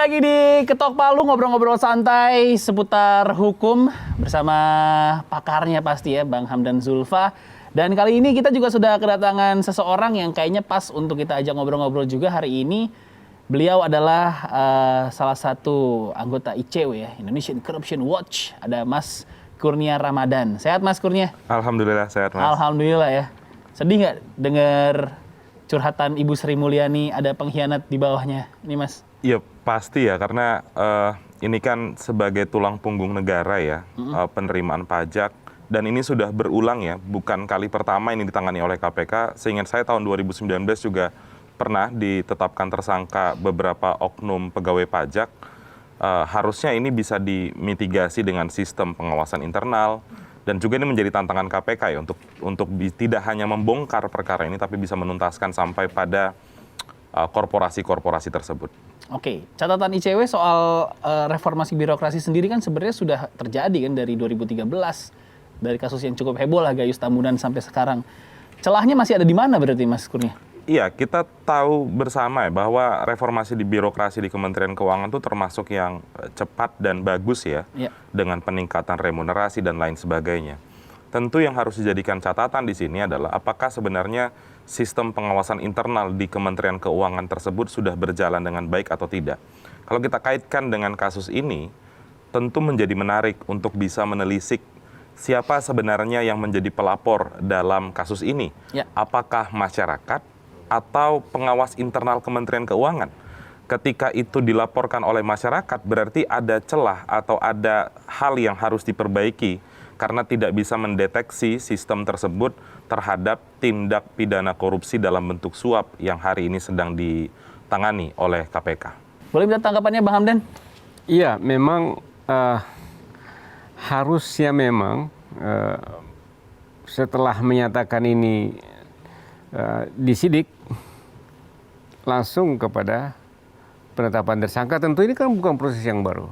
lagi di Ketok Palu, ngobrol-ngobrol santai seputar hukum bersama pakarnya pasti ya, Bang Hamdan Zulfa. Dan kali ini kita juga sudah kedatangan seseorang yang kayaknya pas untuk kita ajak ngobrol-ngobrol juga hari ini. Beliau adalah salah satu anggota ICW ya, Indonesian Corruption Watch. Ada Mas Kurnia Ramadan. Sehat Mas Kurnia? Alhamdulillah sehat Mas. Alhamdulillah ya. Sedih nggak dengar curhatan Ibu Sri Mulyani ada pengkhianat di bawahnya ini Mas? Iya pasti ya, karena ini kan sebagai tulang punggung negara ya, penerimaan pajak. Dan ini sudah berulang ya, bukan kali pertama ini ditangani oleh KPK. Seingat saya tahun 2019 juga pernah ditetapkan tersangka beberapa oknum pegawai pajak. Harusnya ini bisa dimitigasi dengan sistem pengawasan internal. Dan juga ini menjadi tantangan KPK ya, untuk tidak hanya membongkar perkara ini, tapi bisa menuntaskan sampai pada korporasi-korporasi tersebut. Oke, catatan ICW soal reformasi birokrasi sendiri kan sebenarnya sudah terjadi kan dari 2013. Dari kasus yang cukup heboh lah Gayus Tambunan sampai sekarang. Celahnya masih ada di mana berarti Mas Kurnia? Iya, kita tahu bersama ya bahwa reformasi di birokrasi di Kementerian Keuangan itu termasuk yang cepat dan bagus ya, dengan peningkatan remunerasi dan lain sebagainya. Tentu yang harus dijadikan catatan di sini adalah apakah sebenarnya sistem pengawasan internal di Kementerian Keuangan tersebut sudah berjalan dengan baik atau tidak. Kalau kita kaitkan dengan kasus ini, tentu menjadi menarik untuk bisa menelisik siapa sebenarnya yang menjadi pelapor dalam kasus ini. Apakah masyarakat atau pengawas internal Kementerian Keuangan? Ketika itu dilaporkan oleh masyarakat, berarti ada celah atau ada hal yang harus diperbaiki karena tidak bisa mendeteksi sistem tersebut terhadap tindak pidana korupsi dalam bentuk suap yang hari ini sedang ditangani oleh KPK. Boleh minta tanggapannya Bang Hamdan? Iya, memang harusnya memang setelah menyatakan ini disidik langsung kepada penetapan tersangka. Tentu ini kan bukan proses yang baru.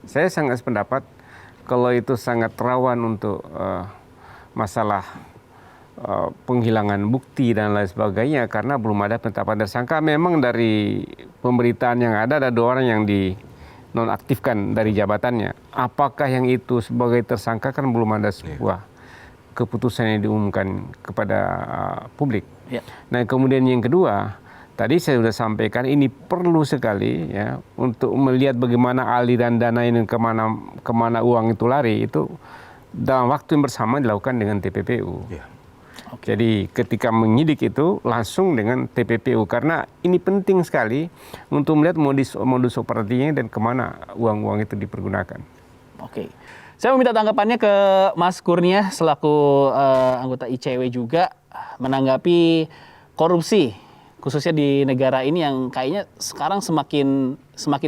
Saya sangat sependapat kalau itu sangat rawan untuk masalah penghilangan bukti dan lain sebagainya karena belum ada penetapan tersangka. Memang dari pemberitaan yang ada 2 orang yang dinonaktifkan dari jabatannya. Apakah yang itu sebagai tersangka kan belum ada sebuah keputusan yang diumumkan kepada publik. Nah kemudian yang kedua, tadi saya sudah sampaikan ini perlu sekali ya untuk melihat bagaimana aliran dana ini kemana uang itu lari, itu dalam waktu yang bersama dilakukan dengan TPPU. Jadi ketika menyidik itu langsung dengan TPPU karena ini penting sekali untuk melihat modus operasinya dan kemana uang-uang itu dipergunakan. Oke, saya meminta tanggapannya ke Mas Kurnia selaku anggota ICW juga menanggapi korupsi khususnya di negara ini yang kayaknya sekarang semakin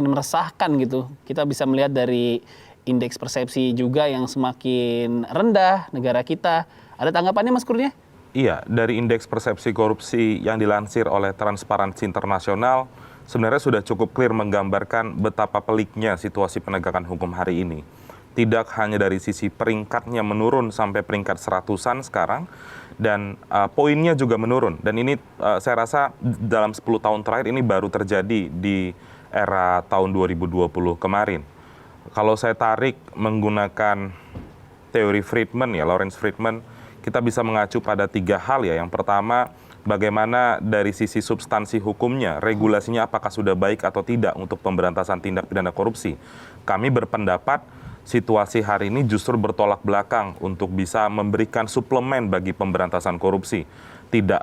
meresahkan gitu. Kita bisa melihat dari indeks persepsi juga yang semakin rendah negara kita. Ada tanggapannya Mas Kurnia? Iya, dari indeks persepsi korupsi yang dilansir oleh Transparansi Internasional sebenarnya sudah cukup clear menggambarkan betapa peliknya situasi penegakan hukum hari ini. Tidak hanya dari sisi peringkatnya menurun sampai peringkat 100-an sekarang, dan poinnya juga menurun. Dan ini saya rasa dalam 10 tahun terakhir ini baru terjadi di era tahun 2020 kemarin. Kalau saya tarik menggunakan teori Friedman ya, Lawrence Friedman, kita bisa mengacu pada 3 hal ya. Yang pertama, bagaimana dari sisi substansi hukumnya, regulasinya apakah sudah baik atau tidak untuk pemberantasan tindak pidana korupsi. Kami berpendapat situasi hari ini justru bertolak belakang untuk bisa memberikan suplemen bagi pemberantasan korupsi.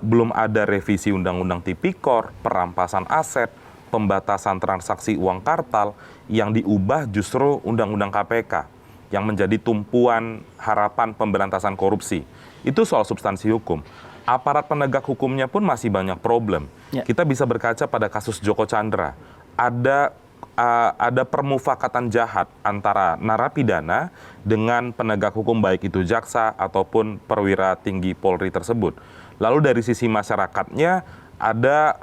Belum ada revisi Undang-Undang Tipikor, perampasan aset, pembatasan transaksi uang kartal, yang diubah justru Undang-Undang KPK yang menjadi tumpuan harapan pemberantasan korupsi. Itu soal substansi hukum. Aparat penegak hukumnya pun masih banyak problem. Kita bisa berkaca pada kasus Joko Chandra. Ada permufakatan jahat antara narapidana dengan penegak hukum baik itu jaksa ataupun perwira tinggi Polri tersebut. Lalu dari sisi masyarakatnya ada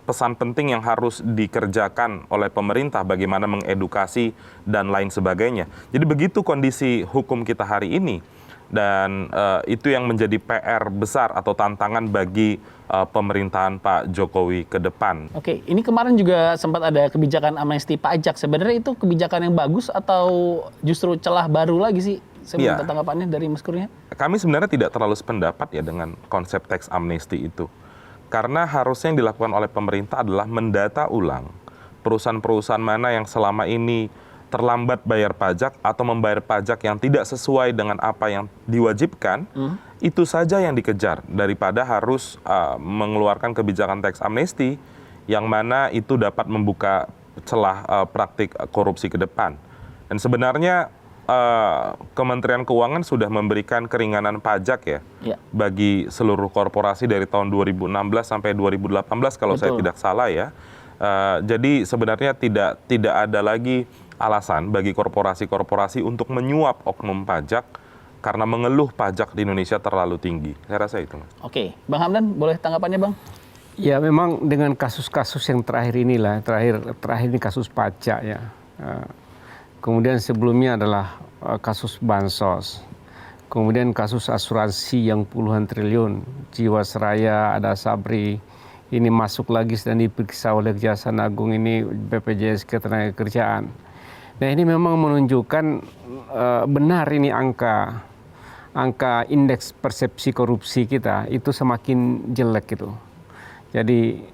pesan penting yang harus dikerjakan oleh pemerintah bagaimana mengedukasi dan lain sebagainya. Jadi begitu kondisi hukum kita hari ini dan itu yang menjadi PR besar atau tantangan bagi pemerintahan Pak Jokowi ke depan. Oke, ini kemarin juga sempat ada kebijakan amnesti pajak. Sebenarnya itu kebijakan yang bagus atau justru celah baru lagi sih? Saya minta tanggapannya dari Mas Kurnia. Kami sebenarnya tidak terlalu sependapat ya dengan konsep tax amnesty itu. Karena harusnya yang dilakukan oleh pemerintah adalah mendata ulang perusahaan-perusahaan mana yang selama ini terlambat bayar pajak atau membayar pajak yang tidak sesuai dengan apa yang diwajibkan, itu saja yang dikejar daripada harus mengeluarkan kebijakan tax amnesty yang mana itu dapat membuka celah praktik korupsi ke depan. Dan sebenarnya Kementerian Keuangan sudah memberikan keringanan pajak ya bagi seluruh korporasi dari tahun 2016 sampai 2018 kalau saya tidak salah ya. Jadi sebenarnya tidak ada lagi alasan bagi korporasi-korporasi untuk menyuap oknum pajak karena mengeluh pajak di Indonesia terlalu tinggi. Saya rasa itu, Mas. Oke, Bang Hamdan, boleh tanggapannya, Bang? Ya, memang dengan kasus-kasus yang terakhir inilah, terakhir ini kasus pajak ya. Kemudian sebelumnya adalah kasus bansos. Kemudian kasus asuransi yang puluhan triliun, Jiwasraya, ada Sabri, ini masuk lagi sedang diperiksa oleh Kejaksaan Agung ini BPJS Ketenagakerjaan. Nah, ini memang menunjukkan benar ini angka indeks persepsi korupsi kita itu semakin jelek gitu. Jadi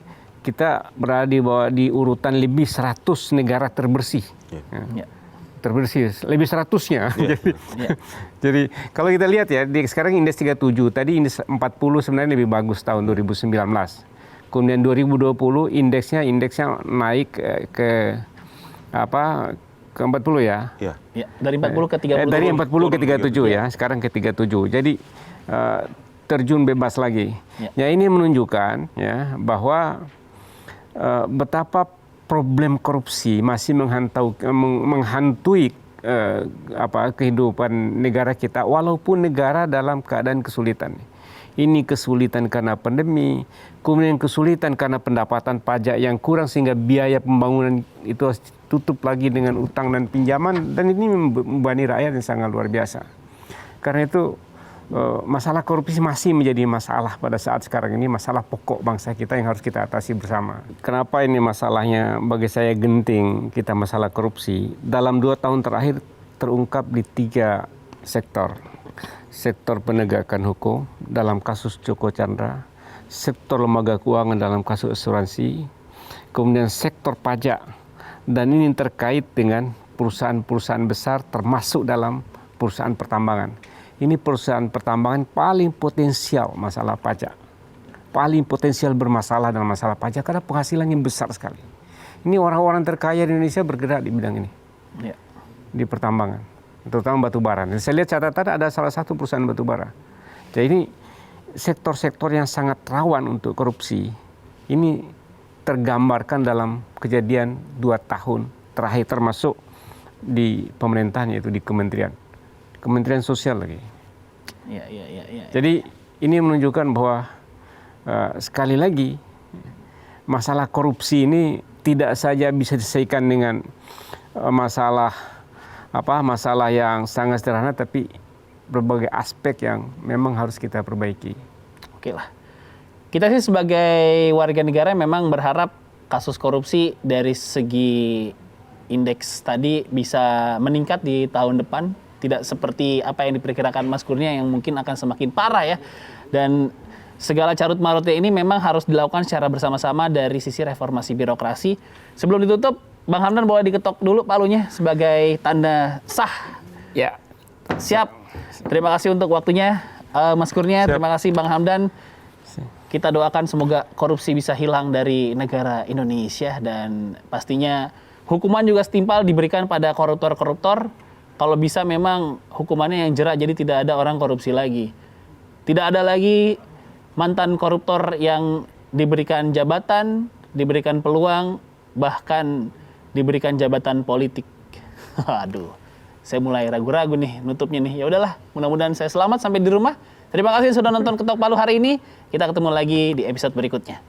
kita berada di urutan lebih 100 negara terbersih. Terbersih, lebih 100-nya. Jadi kalau kita lihat ya, sekarang indeks 37, tadi indeks 40 sebenarnya lebih bagus tahun 2019. Kemudian 2020 indeksnya naik ke 40 ya. Ya, dari 40 ke 30. Dari 40 ke 37 ya, sekarang ke 37. Jadi terjun bebas lagi. Ya, ini menunjukkan ya bahwa betapa problem korupsi masih menghantui kehidupan negara kita walaupun negara dalam keadaan kesulitan. Ini kesulitan karena pandemi, kemudian kesulitan karena pendapatan pajak yang kurang sehingga biaya pembangunan itu harus tutup lagi dengan utang dan pinjaman, dan ini membebani rakyat yang sangat luar biasa. Karena itu masalah korupsi masih menjadi masalah pada saat sekarang ini, masalah pokok bangsa kita yang harus kita atasi bersama. Kenapa ini masalahnya bagi saya genting kita masalah korupsi? Dalam 2 tahun terakhir terungkap di 3 sektor. Sektor penegakan hukum dalam kasus Joko Chandra, sektor lembaga keuangan dalam kasus asuransi, kemudian sektor pajak, dan ini terkait dengan perusahaan-perusahaan besar termasuk dalam perusahaan pertambangan. Ini perusahaan pertambangan paling potensial masalah pajak, paling potensial bermasalah dalam masalah pajak karena penghasilannya besar sekali. Ini orang-orang terkaya di Indonesia bergerak di bidang ini, di pertambangan, terutama batu bara. Dan saya lihat catatan ada salah satu perusahaan batu bara. Jadi ini sektor-sektor yang sangat rawan untuk korupsi. Ini tergambarkan dalam kejadian 2 tahun terakhir termasuk di pemerintahan, yaitu di Kementerian Sosial lagi. Jadi ini menunjukkan bahwa sekali lagi masalah korupsi ini tidak saja bisa diselesaikan dengan masalah yang sangat sederhana, tapi berbagai aspek yang memang harus kita perbaiki. Oke lah. Kita sih sebagai warga negara memang berharap kasus korupsi dari segi indeks tadi bisa meningkat di tahun depan. Tidak seperti apa yang diperkirakan Mas Kurnia yang mungkin akan semakin parah ya. Dan segala carut marutnya ini memang harus dilakukan secara bersama-sama dari sisi reformasi birokrasi. Sebelum ditutup, Bang Hamdan boleh diketok dulu palunya sebagai tanda sah. Ya. Siap. Terima kasih untuk waktunya Mas Kurnia. Terima kasih Bang Hamdan. Kita doakan semoga korupsi bisa hilang dari negara Indonesia dan pastinya hukuman juga setimpal diberikan pada koruptor-koruptor. Kalau bisa memang hukumannya yang jerak, jadi tidak ada orang korupsi lagi. Tidak ada lagi mantan koruptor yang diberikan jabatan, diberikan peluang, bahkan diberikan jabatan politik. Aduh, saya mulai ragu-ragu nih nutupnya nih. Ya udahlah, mudah-mudahan saya selamat sampai di rumah. Terima kasih sudah nonton Ketok Palu hari ini. Kita ketemu lagi di episode berikutnya.